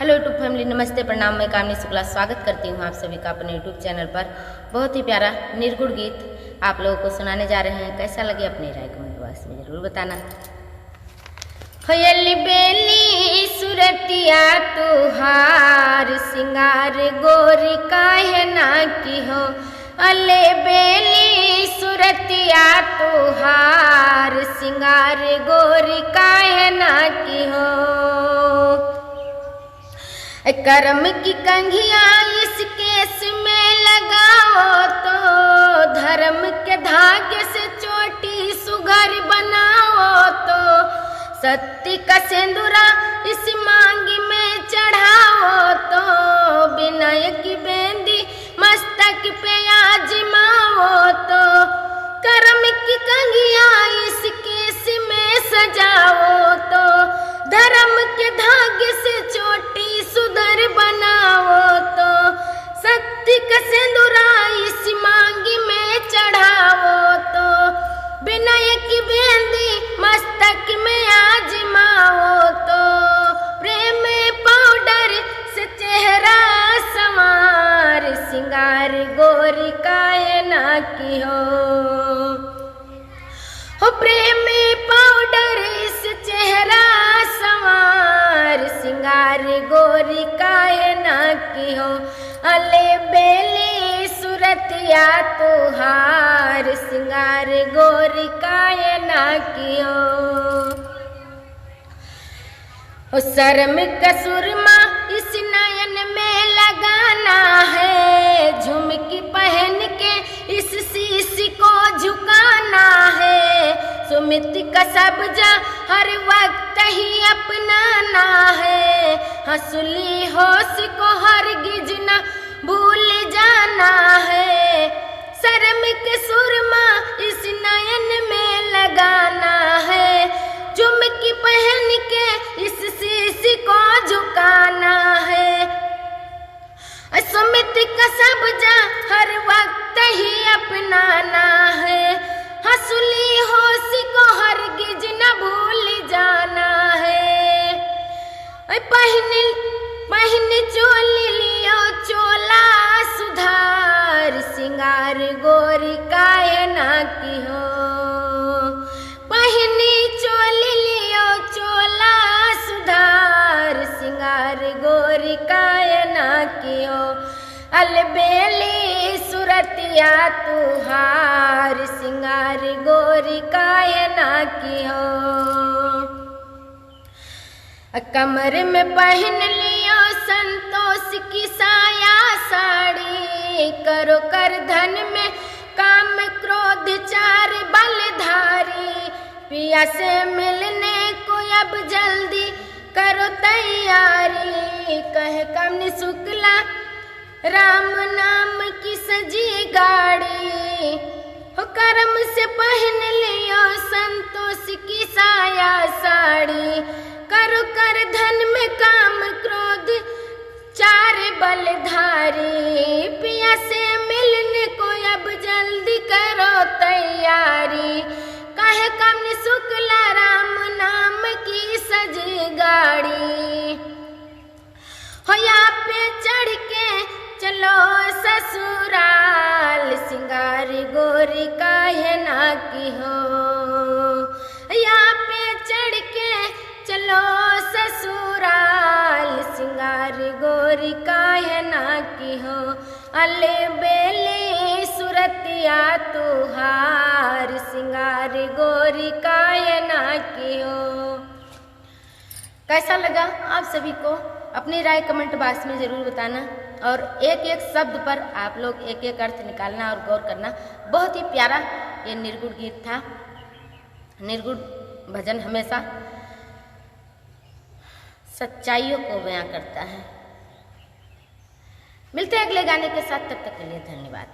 Hello YouTube family, नमस्ते, प्रणाम। मैं कामनी शुक्ला स्वागत करती हूँ आप सभी का अपने यूट्यूब चैनल पर। बहुत ही प्यारा निर्गुण गीत आप लोगों को सुनाने जा रहे हैं। कैसा लगे अपनी राय कमेंट बॉक्स में जरूर बताना। होयल बेली सुरतिया तुहार सिंगार गोरी काहे ना की हो। अले बेली सुरतिया तुहार सिंगार गोरी काहे ना की हो। कर्म की कंघिया इस केस में लगाओ तो धर्म के धागे से चोटी सुगर बनाओ तो सत्य का सिंदूरा इस मांगी में चढ़ाओ तो विनय की बेंदी मस्तक पे आजमाओ तो कर्म की कंघिया इस केस में सजाओ तो धर्म के धागे से चोटी सुधर बनाओ तो सत्य का सिंदूरा इस मांगी में चढ़ाओ तो विनय की बेंदी मस्तक में आजमाओ तो प्रेम पाउडर से चेहरा संवार सिंगार गोरी काहे ना की हो प्रेम पाउडर इस चेहरा संवार सिंगार गोरी काहे ना की हो। अले बेली सुरतिया तुहार सिंगार गोरी काहे ना की हो। शर्म कसूरमा इस नयन में लगाना है, झुमकी पहन के इस शीश को झुकाना है, सुमित का सब्जा हर वक्त ही अपनाना है, हंसुली होश को हरगिज न भूल जाना है, शर्म के सुरमा इस नयन में लगाना है, झुमकी पहन के इस शीश को झुकाना है, सुमित का सब्जा हर वक्त ही अपनाना है, हंसुली होश को हरगिज न भूल जाना है। पहन चोली लियो चोला सुधार सिंगार गोरी काहे ना की हो। पहनी चोली लियो चोला सुधार सिंगार गोरी काहे ना की हो। अलबेली सुरतिया तुहार सिंगार गोरी काहे ना की हो। कमर में पहन लियो संतोष की साया साड़ी, करो कर धन में काम क्रोध चार बलधारी, पिया से मिलने को अब जल्दी करो तैयारी, कहे कमनी शुक्ला राम नाम की सजी गाड़ी, हो कर्म से पहन लियो संतोष की साया साड़ी, करो कर धन में काम क्रोध चार बलधारी, पिया से मिलने को अब जल्दी करो तैयारी, कहे कमनी शुक्ला राम नाम की सजी गाड़ी, हो यहाँ पे चढ़ के चलो ससुराल सिंगार गोरी काहे ना की हो। यहाँ पे चढ़ के चलो ससुराल सिंगार गोरी काहे ना की हो। अले बेली सुरतिया तुहार सिंगार गोरी काहे ना की हो। कैसा लगा आप सभी को अपनी राय कमेंट बॉक्स में ज़रूर बताना, और एक एक शब्द पर आप लोग एक एक अर्थ निकालना और गौर करना। बहुत ही प्यारा ये निर्गुण गीत था। निर्गुण भजन हमेशा सच्चाइयों को बयां करता है। मिलते हैं अगले गाने के साथ, तब तक के लिए धन्यवाद।